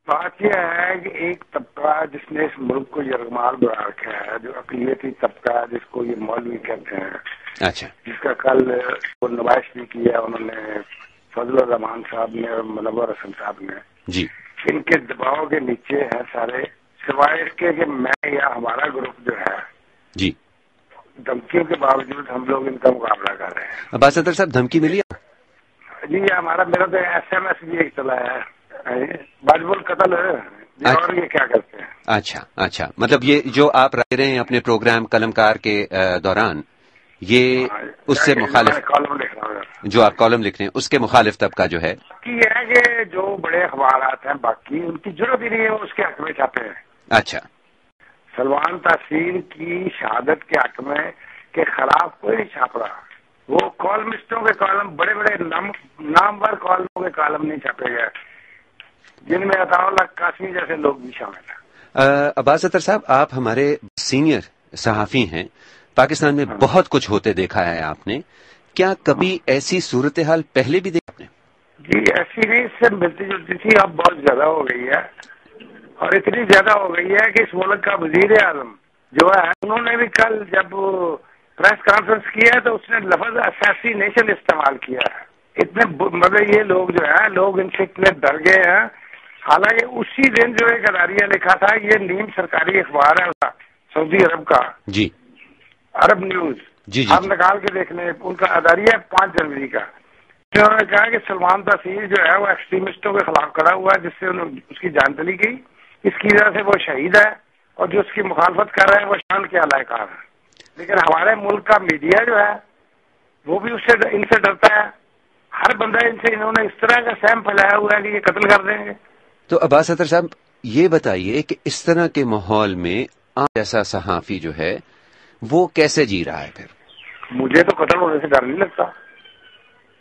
بات یہ ہے کہ ایک طبقہ جس نے اس ملک کو یرغمال بنا رکھا ہے، جو اقلیتی طبقہ ہے، جس کو یہ مولوی کہتے ہیں، اچھا، جس کا کل نمائش بھی کیا انہوں نے، فضل الرحمان صاحب نے اور منور حسن صاحب نے، جی ان کے دباؤ کے نیچے ہیں سارے، سوائے اس کے کہ میں یا ہمارا گروپ جو ہے، جی دھمکیوں کے باوجود ہم لوگ ان کا مقابلہ کر رہے ہیں۔ عباس اطہر صاحب، دھمکی ملی؟ جی میرا تو ایس ایم ایس بھی ایک چلا ہے، واجب القتل ہے جی، اور یہ کیا کرتے ہیں؟ اچھا، مطلب یہ جو آپ رہ رہے ہیں اپنے پروگرام قلم کار کے دوران، یہ اس سے مخالف کالم لکھ رہا ہوں جو آپ کالم لکھ رہے ہیں اس کے مخالف طبقہ جو ہے، کہ یہ ہے کہ جو بڑے اخبارات ہیں باقی ان کی ضرورت ہی نہیں ہے اس کے حق میں چھاپے ہیں۔ اچھا، سلمان تحصیل کی شہادت کے حق میں کے خلاف کوئی نہیں چھاپ رہا، وہ کالمسٹوں کے کالم، بڑے بڑے نامور کالموں کے کالم نہیں چھاپے گئے، جن میں عطا اللہ قاسمی جیسے لوگ بھی شامل ہیں۔ عباس اطہر صاحب، آپ ہمارے سینئر صحافی ہیں، پاکستان میں بہت کچھ ہوتے دیکھا ہے آپ نے، کیا کبھی ایسی صورتحال پہلے بھی دیکھی آپ نے؟ جی ایسی نہیں، اس سے ملتی جلتی تھی، اب بہت زیادہ ہو گئی ہے، اور اتنی زیادہ ہو گئی ہے کہ اس ملک کا وزیر اعظم جو ہے انہوں نے بھی کل جب پریس کانفرنس کی ہے تو اس نے لفظ اسیسینیشن استعمال کیا ہے۔ اتنے مطلب یہ لوگ جو ہے، لوگ ان سے اتنے ڈر گئے ہیں، حالانکہ اسی دن جو ایک اداریہ لکھا تھا، یہ نیم سرکاری اخبار ہے سعودی عرب کا، جی، عرب نیوز، جی آپ نکال کے دیکھ لیں، ان کا اداریہ 5 جنوری کا، انہوں نے کہا کہ سلمان تحصیل جو ہے وہ ایکسٹریمسٹوں کے خلاف کھڑا ہوا ہے، جس سے اس کی جان چلی گئی، اس کی وجہ سے وہ شہید ہے، اور جو اس کی مخالفت کر رہے ہیں وہ شان کے اعلی کار ہے۔ لیکن ہمارے ملک کا میڈیا جو ہے وہ بھی ان سے ڈرتا ہے، ہر بندہ انہوں نے اس طرح کا سہم پھیلایا ہوا ہے کہ یہ قتل کر دیں گے۔ تو عباس اطہر صاحب، یہ بتائیے کہ اس طرح کے ماحول میں آپ جیسا صحافی جو ہے وہ کیسے جی رہا ہے پھر؟ مجھے تو قتل ہونے سے ڈر نہیں لگتا،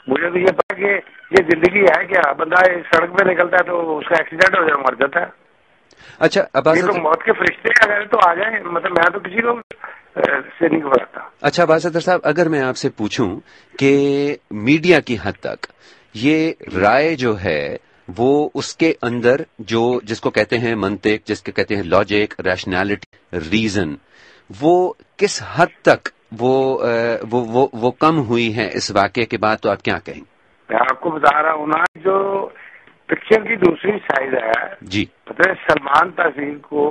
مجھے تو یہ پتا کہ یہ زندگی ہے، کیا بندہ سڑک پہ نکلتا ہے تو اس کا ایکسیڈنٹ ہو جائے مر جاتا ہے۔ اچھا عباس، یہ تو موت کے فرشتے اگر تو آ جائیں، مطلب میں تو کسی کو سے نہیں گھبراتا۔ اچھا عباس اطہر صاحب، اگر میں آپ سے پوچھوں کہ میڈیا کی حد تک یہ رائے جو ہے وہ اس کے اندر جو جس کو کہتے ہیں منطق، جس کو کہتے ہیں لاجک، ریشنالٹی، ریزن، وہ کس حد تک وہ کم ہوئی ہے اس واقعے کے بعد، تو آپ کیا کہیں؟ میں آپ کو بتا رہا ہوں نا، جو پکچر کی دوسری سائڈ ہے، جی، پتہ ہے سلمان تحصیل کو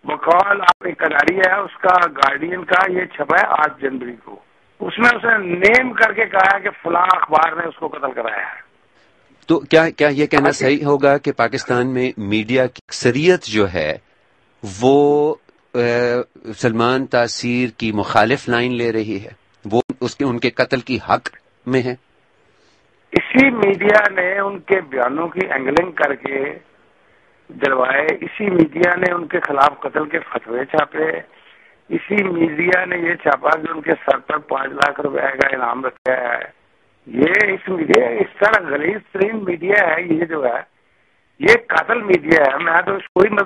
بقول آپ ایک اداری ہے اس کا گارڈین کا، یہ چھپا ہے 8 جنوری کو، اس میں اس نے نیم کر کے کہا کہ فلاں اخبار نے اس کو قتل کرایا ہے۔ تو کیا یہ کہنا صحیح ہوگا کہ پاکستان میں میڈیا کی اکثریت جو ہے وہ سلمان تاثیر کی مخالف لائن لے رہی ہے، وہ ان کے قتل کی حق میں ہے؟ اسی میڈیا نے ان کے بیانوں کی اینگلنگ کر کے دلوائے، اسی میڈیا نے ان کے خلاف قتل کے فتوے چھاپے، اسی میڈیا نے یہ چھاپا کہ ان کے سر پر 5 لاکھ روپے کا انعام رکھا ہے۔ یہ اس طرح غلیظ ترین میڈیا ہے، یہ جو ہے یہ قاتل میڈیا ہے۔ میں تو کوئی میں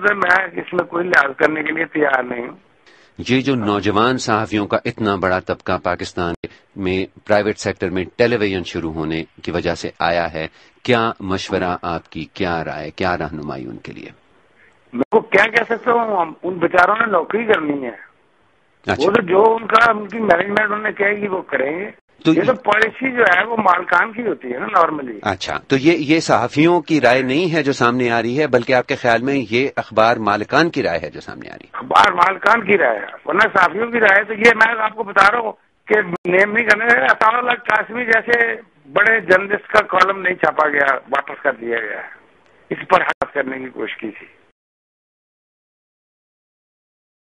اس میں کوئی لحاظ کرنے کے لیے تیار نہیں ہوں۔ یہ جو نوجوان صحافیوں کا اتنا بڑا طبقہ پاکستان میں پرائیویٹ سیکٹر میں ٹیلی ویژن شروع ہونے کی وجہ سے آیا ہے، کیا مشورہ آپ کی، کیا رائے، کیا رہنمائی ان کے لیے؟ میں کو کیا کہہ سکتا ہوں، ان بیچاروں نے نوکری کرنی ہے، اچھا، وہ تو جو ان کی مینجمنٹ انہوں نے کہے گی وہ کریں گے، یہ تو پالیسی جو ہے وہ مالکان کی ہوتی ہے نا نارملی۔ اچھا، تو یہ صحافیوں کی رائے نہیں ہے جو سامنے آ رہی ہے، بلکہ آپ کے خیال میں یہ اخبار مالکان کی رائے ہے جو سامنے آ رہی ہے؟ اخبار مالکان کی رائے ہے، ورنہ صحافیوں کی رائے تو یہ میں آپ کو بتا رہا ہوں کہ نیم نہیں کرنے، عطا اللہ قاسمی جیسے بڑے جرنلسٹ کا کالم نہیں چھاپا گیا، واپس کر دیا گیا، اس پر حق کرنے کی کوشش کی تھی۔